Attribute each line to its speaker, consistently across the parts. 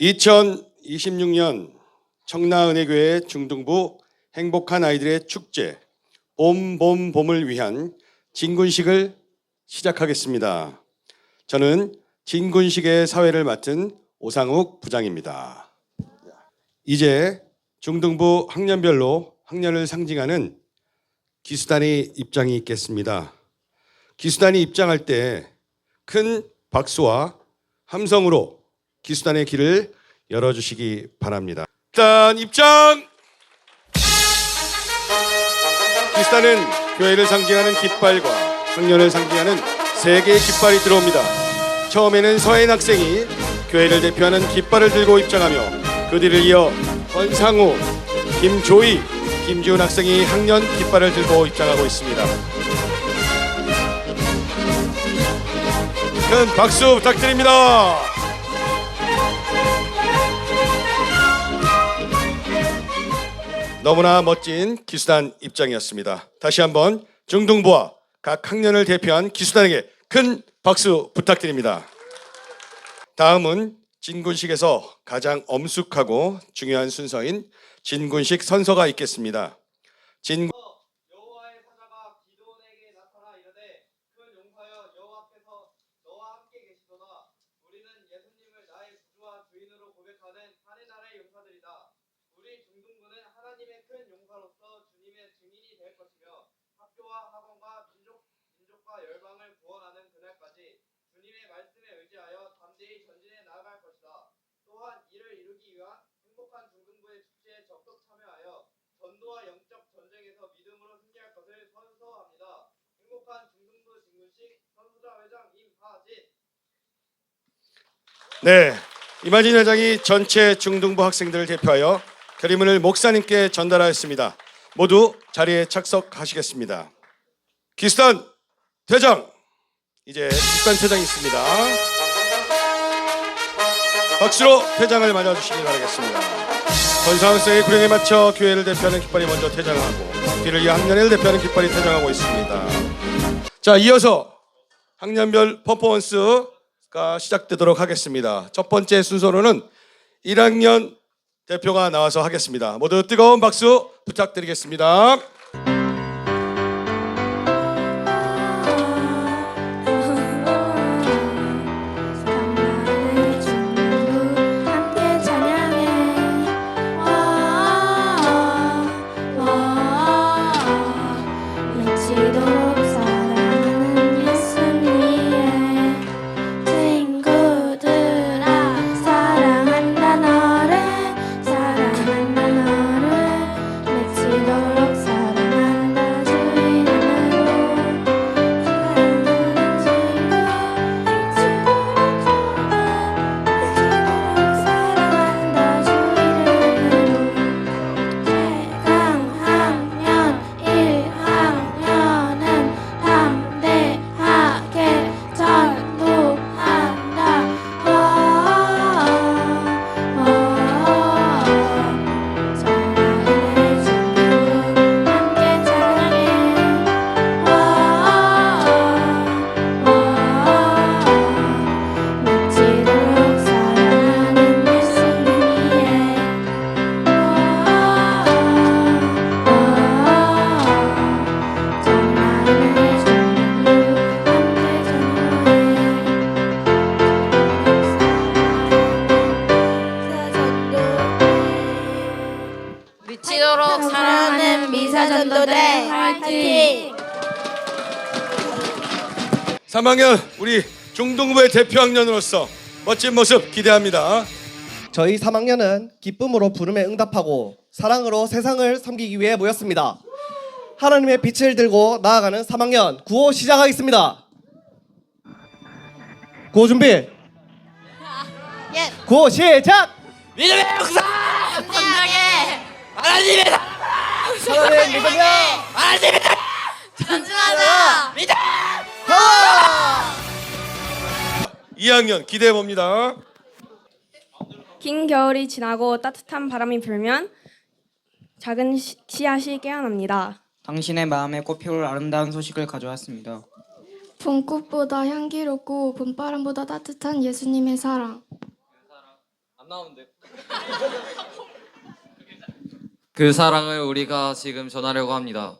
Speaker 1: 2026년 청라은혜교회 중등부 행복한 아이들의 축제 봄을 위한 진군식을 시작하겠습니다. 저는 진군식의 사회를 맡은 오상욱 부장입니다. 이제 중등부 학년별로 학년을 상징하는 기수단의 입장이 있겠습니다. 기수단이 입장할 때 큰 박수와 함성으로 기수단의 길을 열어주시기 바랍니다. 일단 입장! 기수단은 교회를 상징하는 깃발과 학년을 상징하는 세 개의 깃발이 들어옵니다. 처음에는 서혜인 학생이 교회를 대표하는 깃발을 들고 입장하며 그 뒤를 이어 권상우, 김조희, 김지훈 학생이 학년 깃발을 들고 입장하고 있습니다. 큰 박수 부탁드립니다. 너무나 멋진 기수단 입장이었습니다. 다시 한번 중등부와 각 학년을 대표한 기수단에게 큰 박수 부탁드립니다. 다음은 진군식에서 가장 엄숙하고 중요한 순서인 진군식 선서가 있겠습니다.
Speaker 2: 여호와의 사자가 기드온에게 나타나 이르되 큰 용사여 여호와께서 너와 함께 계시도다. 우리는 예수님을 나의 구주와 주인으로 고백하는 하늘 나라의 용사들이다. 우리 중등부는 하나님의 큰 용사로서 주님의 증인이 될 것이며 학교와 학원과 민족과 열방을 구원하는 그날까지 주님의 말씀에 의지하여 담대히 전진해 나아갈 것이다. 또한 이를 이루기 위한 행복한 중등부의 축제에 적극 참여하여 전도와 영적 전쟁에서 믿음으로 승리할 것을 선서합니다. 행복한 중등부 진군식 선수자 회장 임하진.
Speaker 1: 네, 임하진 회장이 전체 중등부 학생들을 대표하여 결의문을 목사님께 전달하였습니다. 모두 자리에 착석하시겠습니다. 기수단 대장, 이제 기수단 퇴장이 있습니다. 박수로 퇴장을 맞아주시기 바라겠습니다. 권상우 학생의 구령에 맞춰 교회를 대표하는 깃발이 먼저 퇴장하고 뒤를 이어 학년을 대표하는 깃발이 퇴장하고 있습니다. 자, 이어서 학년별 퍼포먼스가 시작되도록 하겠습니다. 첫 번째 순서로는 1학년 대표가 나와서 하겠습니다. 모두 뜨거운 박수 부탁드리겠습니다.
Speaker 3: 미치도록 사랑하는 미사전도대 화이팅!
Speaker 1: 3학년 우리 중등부의 대표 학년으로서 멋진 모습 기대합니다.
Speaker 4: 저희 3학년은 기쁨으로 부름에 응답하고 사랑으로 세상을 섬기기 위해 모였습니다. 하나님의 빛을 들고 나아가는 3학년 구호 시작하겠습니다. 구호 준비.
Speaker 3: 예.
Speaker 4: 구호 시작.
Speaker 2: 믿음의 역사!
Speaker 3: 전쟁에
Speaker 2: 하나님의 사랑!
Speaker 4: 하나님 믿으며
Speaker 2: 하나님의 사랑!
Speaker 3: 전진하자!
Speaker 2: 믿음!
Speaker 4: 하나.
Speaker 1: 2학년 기대해 봅니다.
Speaker 5: 긴 겨울이 지나고 따뜻한 바람이 불면 작은 씨앗이 깨어납니다.
Speaker 6: 당신의 마음에 꽃피울 아름다운 소식을 가져왔습니다.
Speaker 7: 봄꽃보다 향기롭고 봄바람보다 따뜻한 예수님의 사랑.
Speaker 2: 안 나오는데.
Speaker 7: 그 사랑을 우리가 지금 전하려고 합니다.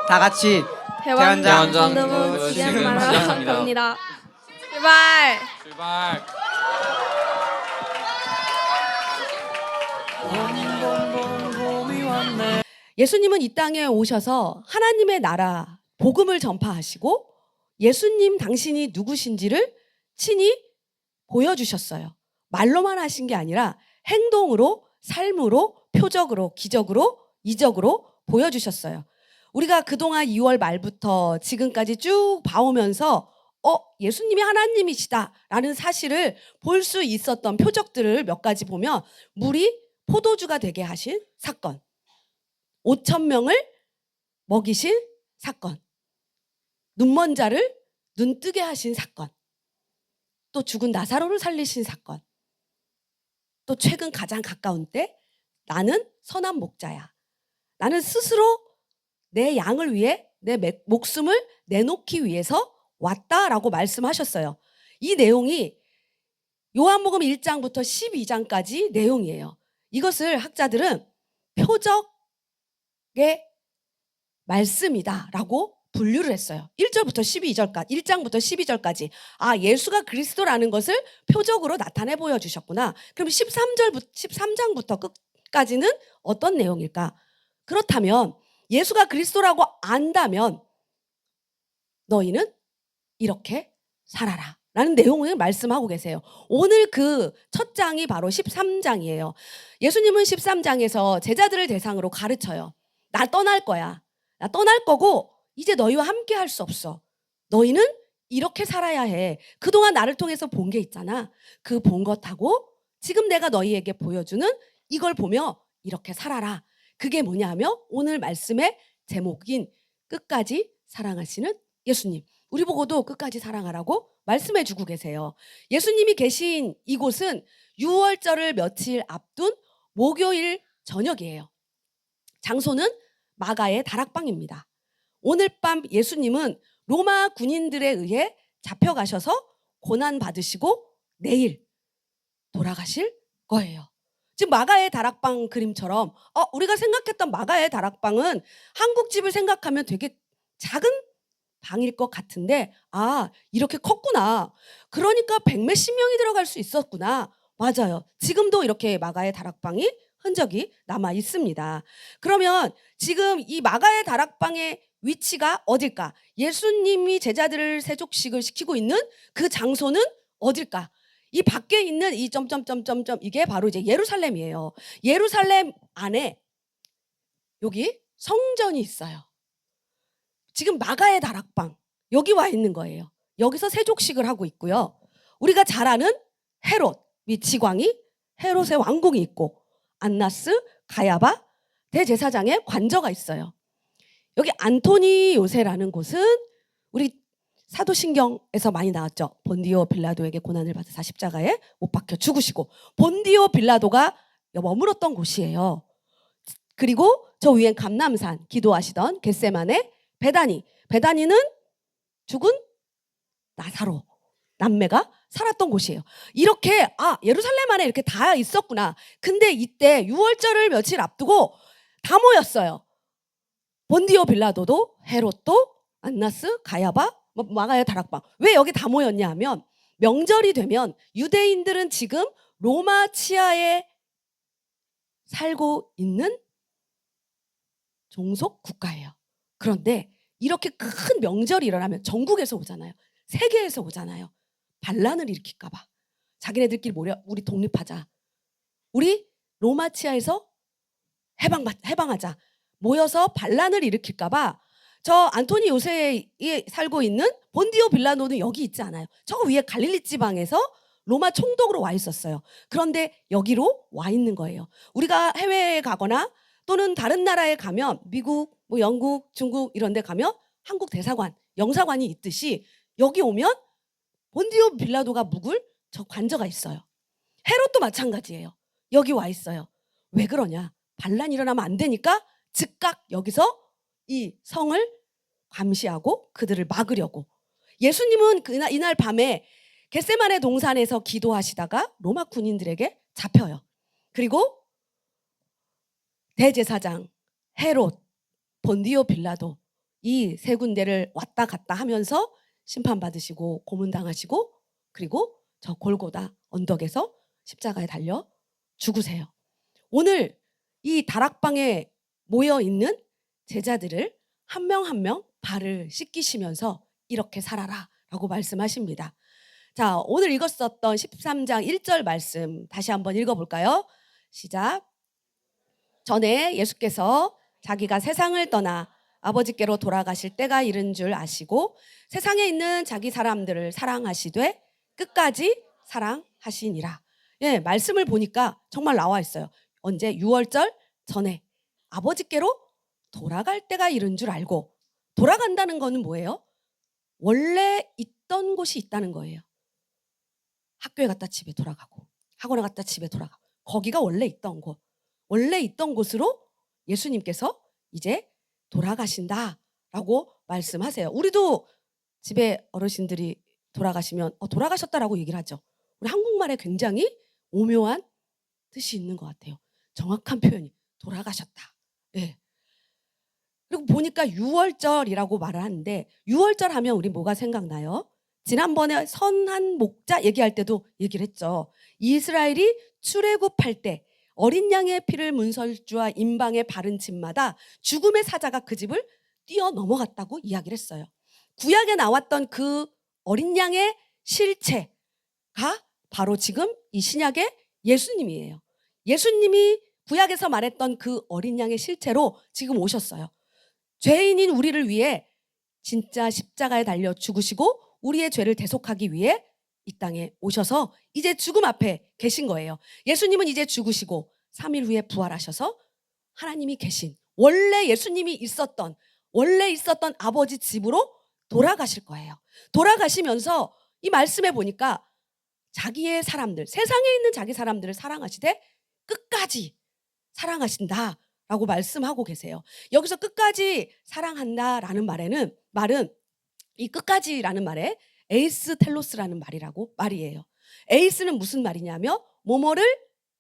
Speaker 6: 다 같이
Speaker 5: 대환장
Speaker 7: 대환장
Speaker 5: 전도부
Speaker 7: 지금
Speaker 5: 지향
Speaker 7: 시작합니다.
Speaker 5: 말합니다. 출발.
Speaker 7: 출발.
Speaker 8: 예수님은 이 땅에 오셔서 하나님의 나라 복음을 전파하시고 예수님 당신이 누구신지를 친히 보여주셨어요. 말로만 하신 게 아니라 행동으로, 삶으로, 표적으로, 기적으로, 이적으로 보여주셨어요. 우리가 그동안 2월 말부터 지금까지 쭉 봐오면서 예수님이 하나님이시다라는 사실을 볼 수 있었던 표적들을 몇 가지 보면 물이 포도주가 되게 하신 사건, 5천 명을 먹이신 사건, 눈먼 자를 눈 뜨게 하신 사건, 또 죽은 나사로를 살리신 사건, 또 최근 가장 가까운 때 나는 선한 목자야. 나는 스스로 내 양을 위해 내 목숨을 내놓기 위해서 왔다라고 말씀하셨어요. 이 내용이 요한복음 1장부터 12장까지 내용이에요. 이것을 학자들은 표적의 말씀이다라고 분류를 했어요. 1절부터 12절까지, 1장부터 12절까지. 예수가 그리스도라는 것을 표적으로 나타내 보여주셨구나. 그럼 13장부터 끝까지는 어떤 내용일까? 그렇다면 예수가 그리스도라고 안다면 너희는 이렇게 살아라 라는 내용을 말씀하고 계세요. 오늘 그 첫 장이 바로 13장이에요. 예수님은 13장에서 제자들을 대상으로 가르쳐요. 나 떠날 거야. 나 떠날 거고 이제 너희와 함께 할 수 없어. 너희는 이렇게 살아야 해. 그동안 나를 통해서 본 게 있잖아. 그 본 것하고 지금 내가 너희에게 보여주는 이걸 보며 이렇게 살아라. 그게 뭐냐 하면 오늘 말씀의 제목인 끝까지 사랑하시는 예수님. 우리 보고도 끝까지 사랑하라고 말씀해 주고 계세요. 예수님이 계신 이곳은 유월절을 며칠 앞둔 목요일 저녁이에요. 장소는 마가의 다락방입니다. 오늘 밤 예수님은 로마 군인들에 의해 잡혀가셔서 고난받으시고 내일 돌아가실 거예요. 지금 마가의 다락방 그림처럼 우리가 생각했던 마가의 다락방은 한국집을 생각하면 되게 작은 방일 것 같은데 이렇게 컸구나. 그러니까 100몇십 명이 들어갈 수 있었구나. 맞아요. 지금도 이렇게 마가의 다락방이 흔적이 남아 있습니다. 그러면 지금 이 마가의 다락방의 위치가 어딜까? 예수님이 제자들을 세족식을 시키고 있는 그 장소는 어딜까? 이 밖에 있는 이 점점점점점 이게 바로 이제 예루살렘이에요. 예루살렘 안에 여기 성전이 있어요. 지금 마가의 다락방 여기 와 있는 거예요. 여기서 세족식을 하고 있고요. 우리가 잘 아는 헤롯 및 지광이 헤롯의 왕궁이 있고 안나스, 가야바 대제사장의 관저가 있어요. 여기 안토니 요새라는 곳은 우리 사도신경에서 많이 나왔죠. 본디오 빌라도에게 고난을 받으사 십자가에 못 박혀 죽으시고 본디오 빌라도가 머물었던 곳이에요. 그리고 저 위엔 감람산 기도하시던 겟세마네 베다니는 죽은 나사로 남매가 살았던 곳이에요. 이렇게 예루살렘 안에 이렇게 다 있었구나. 근데 이때 유월절을 며칠 앞두고 다 모였어요. 본디오 빌라도도 헤롯도 안나스 가야바 마가의 다락방. 왜 여기 다 모였냐 하면 명절이 되면 유대인들은 지금 로마 치하에 살고 있는 종속 국가예요. 그런데 이렇게 큰 명절이 일어나면 전국에서 오잖아요. 세계에서 오잖아요. 반란을 일으킬까 봐. 자기네들끼리 모여 우리 독립하자. 우리 로마 치하에서 해방하자. 모여서 반란을 일으킬까 봐. 저 안토니 요새에 살고 있는 본디오 빌라도는 여기 있지 않아요. 저 위에 갈릴리 지방에서 로마 총독으로 와 있었어요. 그런데 여기로 와 있는 거예요. 우리가 해외에 가거나 또는 다른 나라에 가면 미국, 영국, 중국 이런 데 가면 한국 대사관, 영사관이 있듯이 여기 오면 본디오 빌라도가 묵을 저 관저가 있어요. 헤롯도 마찬가지예요. 여기 와 있어요. 왜 그러냐? 반란이 일어나면 안 되니까 즉각 여기서 이 성을 감시하고 그들을 막으려고. 예수님은 이날 밤에 겟세마네 동산에서 기도하시다가 로마 군인들에게 잡혀요. 그리고 대제사장, 헤롯, 본디오 빌라도 이 세 군데를 왔다 갔다 하면서 심판받으시고 고문당하시고 그리고 저 골고다 언덕에서 십자가에 달려 죽으세요. 오늘 이 다락방에 모여 있는 제자들을 한 명 한 명 발을 씻기시면서 이렇게 살아라라고 말씀하십니다. 자, 오늘 읽었었던 13장 1절 말씀 다시 한번 읽어볼까요? 시작. 전에 예수께서 자기가 세상을 떠나 아버지께로 돌아가실 때가 이른 줄 아시고 세상에 있는 자기 사람들을 사랑하시되 끝까지 사랑하시니라. 예, 말씀을 보니까 정말 나와 있어요. 언제? 6월절 전에 아버지께로 돌아갈 때가 이른 줄 알고, 돌아간다는 거는 뭐예요? 원래 있던 곳이 있다는 거예요. 학교에 갔다 집에 돌아가고 학원에 갔다 집에 돌아가고 거기가 원래 있던 곳, 원래 있던 곳으로 예수님께서 이제 돌아가신다라고 말씀하세요. 우리도 집에 어르신들이 돌아가시면 돌아가셨다라고 얘기를 하죠. 우리 한국말에 굉장히 오묘한 뜻이 있는 것 같아요. 정확한 표현이 돌아가셨다. 예. 그리고 보니까 6월절이라고 말을 하는데 6월절 하면 우리 뭐가 생각나요? 지난번에 선한 목자 얘기할 때도 얘기를 했죠. 이스라엘이 출애굽할 때 어린 양의 피를 문설주와 임방에 바른 집마다 죽음의 사자가 그 집을 뛰어 넘어갔다고 이야기를 했어요. 구약에 나왔던 그 어린 양의 실체가 바로 지금 이 신약의 예수님이에요. 예수님이 구약에서 말했던 그 어린 양의 실체로 지금 오셨어요. 죄인인 우리를 위해 진짜 십자가에 달려 죽으시고 우리의 죄를 대속하기 위해 이 땅에 오셔서 이제 죽음 앞에 계신 거예요. 예수님은 이제 죽으시고 3일 후에 부활하셔서 하나님이 계신, 원래 예수님이 원래 있었던 아버지 집으로 돌아가실 거예요. 돌아가시면서 이 말씀에 보니까 자기의 사람들, 세상에 있는 자기 사람들을 사랑하시되 끝까지 사랑하신다라고 말씀하고 계세요. 여기서 끝까지 사랑한다라는 말은 이 끝까지라는 말에 에이스 텔로스라는 말이에요. 에이스는 무슨 말이냐면 뭐뭐를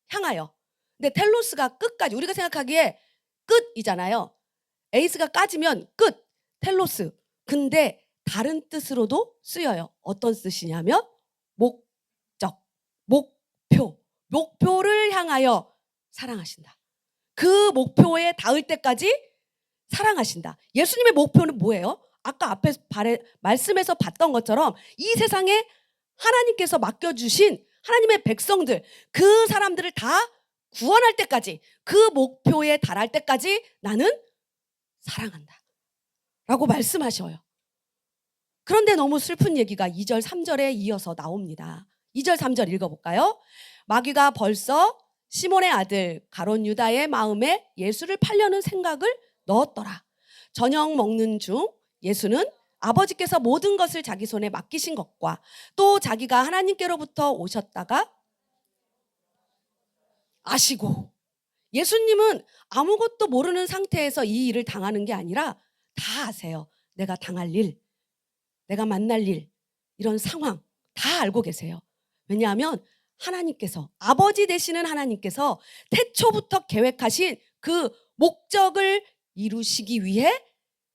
Speaker 8: 향하여. 근데 텔로스가 끝까지, 우리가 생각하기에 끝이잖아요. 에이스가 까지면 끝, 텔로스. 근데 다른 뜻으로도 쓰여요. 어떤 뜻이냐면 목적, 목표를 향하여 사랑하신다. 그 목표에 닿을 때까지 사랑하신다. 예수님의 목표는 뭐예요? 아까 앞에 말씀에서 봤던 것처럼 이 세상에 하나님께서 맡겨주신 하나님의 백성들, 그 사람들을 다 구원할 때까지, 그 목표에 달할 때까지 나는 사랑한다 라고 말씀하셔요. 그런데 너무 슬픈 얘기가 2절 3절에 이어서 나옵니다. 2절 3절 읽어볼까요? 마귀가 벌써 시몬의 아들 가롯 유다의 마음에 예수를 팔려는 생각을 넣었더라. 저녁 먹는 중 예수는 아버지께서 모든 것을 자기 손에 맡기신 것과 또 자기가 하나님께로부터 오셨다가 아시고, 예수님은 아무것도 모르는 상태에서 이 일을 당하는 게 아니라 다 아세요. 내가 당할 일, 내가 만날 일, 이런 상황 다 알고 계세요. 왜냐하면 하나님께서, 아버지 되시는 하나님께서 태초부터 계획하신 그 목적을 이루시기 위해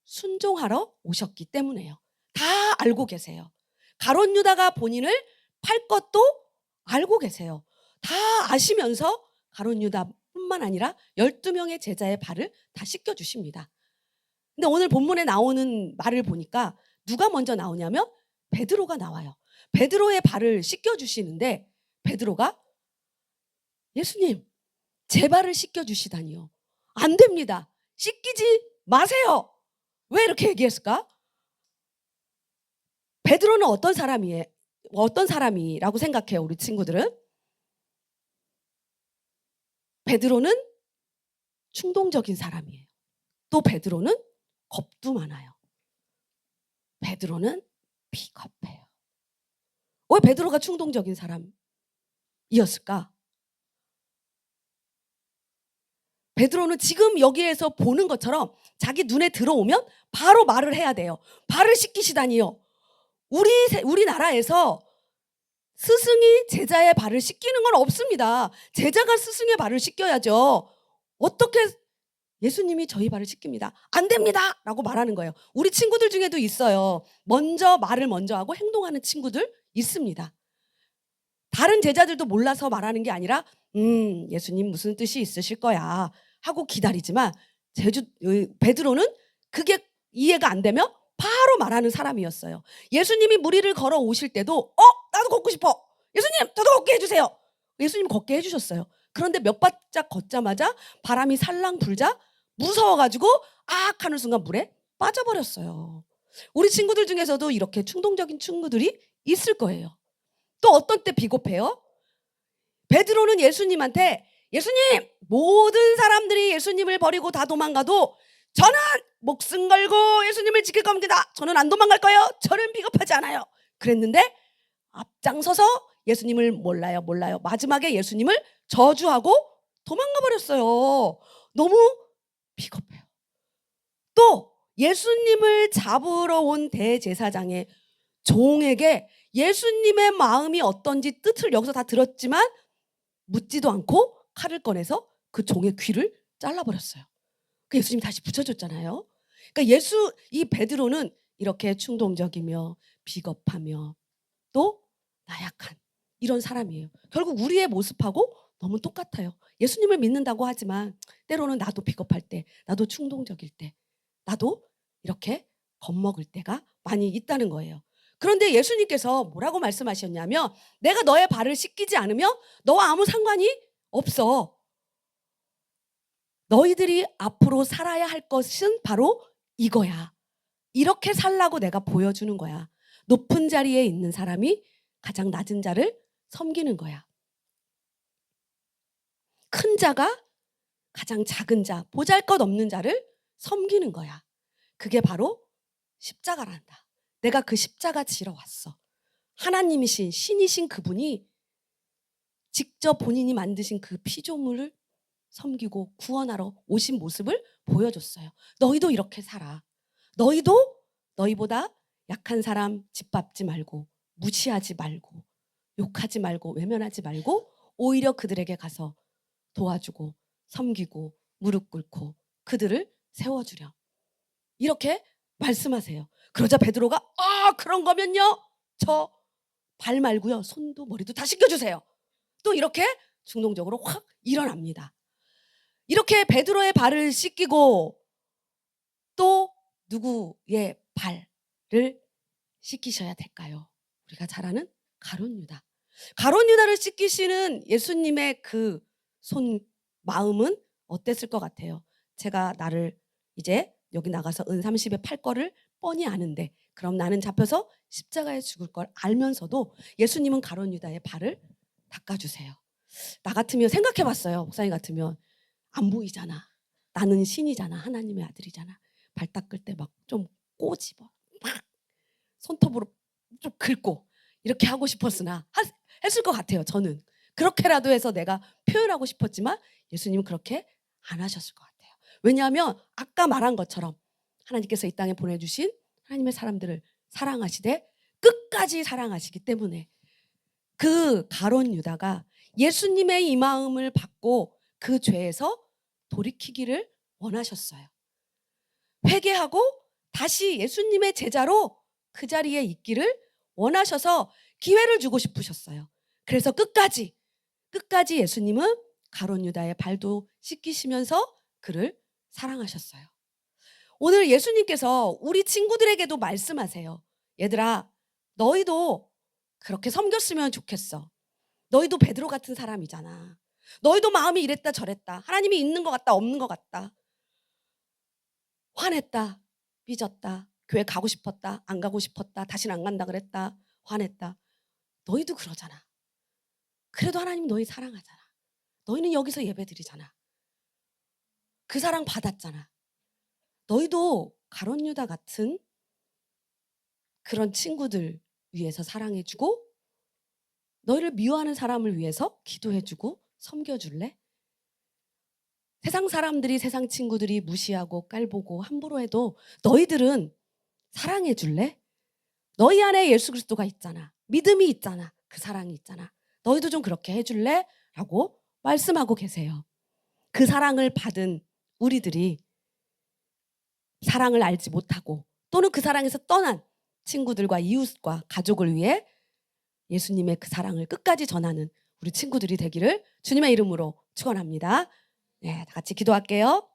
Speaker 8: 순종하러 오셨기 때문에요. 다 알고 계세요. 가롯 유다가 본인을 팔 것도 알고 계세요. 다 아시면서 가롯 유다뿐만 아니라 12명의 제자의 발을 다 씻겨주십니다. 근데 오늘 본문에 나오는 말을 보니까 누가 먼저 나오냐면 베드로가 나와요. 베드로의 발을 씻겨주시는데 베드로가 예수님, 제 발을 씻겨주시다니요. 안 됩니다. 씻기지 마세요. 왜 이렇게 얘기했을까? 베드로는 어떤 사람이라고 생각해요, 우리 친구들은? 베드로는 충동적인 사람이에요. 또 베드로는 겁도 많아요. 베드로는 비겁해요. 왜 베드로가 충동적인 사람이었을까? 베드로는 지금 여기에서 보는 것처럼 자기 눈에 들어오면 바로 말을 해야 돼요. 발을 씻기시다니요. 우리나라에서 스승이 제자의 발을 씻기는 건 없습니다. 제자가 스승의 발을 씻겨야죠. 어떻게 예수님이 저희 발을 씻깁니다. 안 됩니다. 라고 말하는 거예요. 우리 친구들 중에도 있어요. 말을 먼저 하고 행동하는 친구들 있습니다. 다른 제자들도 몰라서 말하는 게 아니라 예수님 무슨 뜻이 있으실 거야 하고 기다리지만 베드로는 그게 이해가 안 되면 바로 말하는 사람이었어요. 예수님이 무리를 걸어 오실 때도 나도 걷고 싶어. 예수님 저도 걷게 해주세요. 예수님 걷게 해주셨어요. 그런데 몇 발짝 걷자마자 바람이 살랑 불자 무서워가지고 악 하는 순간 물에 빠져버렸어요. 우리 친구들 중에서도 이렇게 충동적인 친구들이 있을 거예요. 또 어떤 때 비겁해요? 베드로는 예수님한테 예수님 모든 사람들이 예수님을 버리고 다 도망가도 저는 목숨 걸고 예수님을 지킬 겁니다. 저는 안 도망갈 거예요. 저는 비겁하지 않아요. 그랬는데 앞장서서 예수님을 몰라요. 마지막에 예수님을 저주하고 도망가 버렸어요. 너무 비겁해요. 또 예수님을 잡으러 온 대제사장의 종에게 예수님의 마음이 어떤지 뜻을 여기서 다 들었지만 묻지도 않고 칼을 꺼내서 그 종의 귀를 잘라버렸어요. 그 예수님 다시 붙여줬잖아요. 그러니까 이 베드로는 이렇게 충동적이며 비겁하며 또 나약한 이런 사람이에요. 결국 우리의 모습하고 너무 똑같아요. 예수님을 믿는다고 하지만 때로는 나도 비겁할 때, 나도 충동적일 때, 나도 이렇게 겁먹을 때가 많이 있다는 거예요. 그런데 예수님께서 뭐라고 말씀하셨냐면 내가 너의 발을 씻기지 않으면 너와 아무 상관이 없어. 너희들이 앞으로 살아야 할 것은 바로 이거야. 이렇게 살라고 내가 보여주는 거야. 높은 자리에 있는 사람이 가장 낮은 자를 섬기는 거야. 큰 자가 가장 작은 자, 보잘것없는 자를 섬기는 거야. 그게 바로 십자가란다. 내가 그 십자가 지러 왔어. 하나님이신 신이신 그분이 직접 본인이 만드신 그 피조물을 섬기고 구원하러 오신 모습을 보여줬어요. 너희도 이렇게 살아. 너희도 너희보다 약한 사람 짓밟지 말고 무시하지 말고 욕하지 말고 외면하지 말고 오히려 그들에게 가서 도와주고 섬기고 무릎 꿇고 그들을 세워주렴. 이렇게 말씀하세요. 그러자 베드로가 그런 거면요 저 발 말고요 손도 머리도 다 씻겨주세요. 또 이렇게 충동적으로 확 일어납니다. 이렇게 베드로의 발을 씻기고 또 누구의 발을 씻기셔야 될까요? 우리가 잘 아는 가룟 유다. 가룟 유다를 씻기시는 예수님의 그 손 마음은 어땠을 것 같아요? 제가 나를 이제 여기 나가서 은 30에 팔 거를 뻔히 아는데 그럼 나는 잡혀서 십자가에 죽을 걸 알면서도 예수님은 가룟 유다의 발을 닦아주세요. 나 같으면 생각해봤어요. 목사님 같으면 안 보이잖아. 나는 신이잖아. 하나님의 아들이잖아. 발 닦을 때 막 좀 꼬집어. 막 손톱으로 좀 긁고 이렇게 하고 싶었으나 했을 것 같아요. 저는. 그렇게라도 해서 내가 표현하고 싶었지만 예수님은 그렇게 안 하셨을 것 같아요. 왜냐하면 아까 말한 것처럼 하나님께서 이 땅에 보내주신 하나님의 사람들을 사랑하시되 끝까지 사랑하시기 때문에 그 가룟 유다가 예수님의 이 마음을 받고 그 죄에서 돌이키기를 원하셨어요. 회개하고 다시 예수님의 제자로 그 자리에 있기를 원하셔서 기회를 주고 싶으셨어요. 그래서 끝까지 예수님은 가룟 유다의 발도 씻기시면서 그를 사랑하셨어요. 오늘 예수님께서 우리 친구들에게도 말씀하세요. 얘들아, 너희도 그렇게 섬겼으면 좋겠어. 너희도 베드로 같은 사람이잖아. 너희도 마음이 이랬다 저랬다. 하나님이 있는 것 같다 없는 것 같다. 화냈다, 삐졌다, 교회 가고 싶었다, 안 가고 싶었다, 다시는 안 간다 그랬다, 화냈다. 너희도 그러잖아. 그래도 하나님 너희 사랑하잖아. 너희는 여기서 예배드리잖아. 그 사랑 받았잖아. 너희도 가룟 유다 같은 그런 친구들 위해서 사랑해주고 너희를 미워하는 사람을 위해서 기도해주고 섬겨줄래? 세상 사람들이 세상 친구들이 무시하고 깔보고 함부로 해도 너희들은 사랑해줄래? 너희 안에 예수 그리스도가 있잖아. 믿음이 있잖아. 그 사랑이 있잖아. 너희도 좀 그렇게 해줄래? 라고 말씀하고 계세요. 그 사랑을 받은 우리들이 사랑을 알지 못하고 또는 그 사랑에서 떠난 친구들과 이웃과 가족을 위해 예수님의 그 사랑을 끝까지 전하는 우리 친구들이 되기를 주님의 이름으로 축원합니다. 네, 다 같이 기도할게요.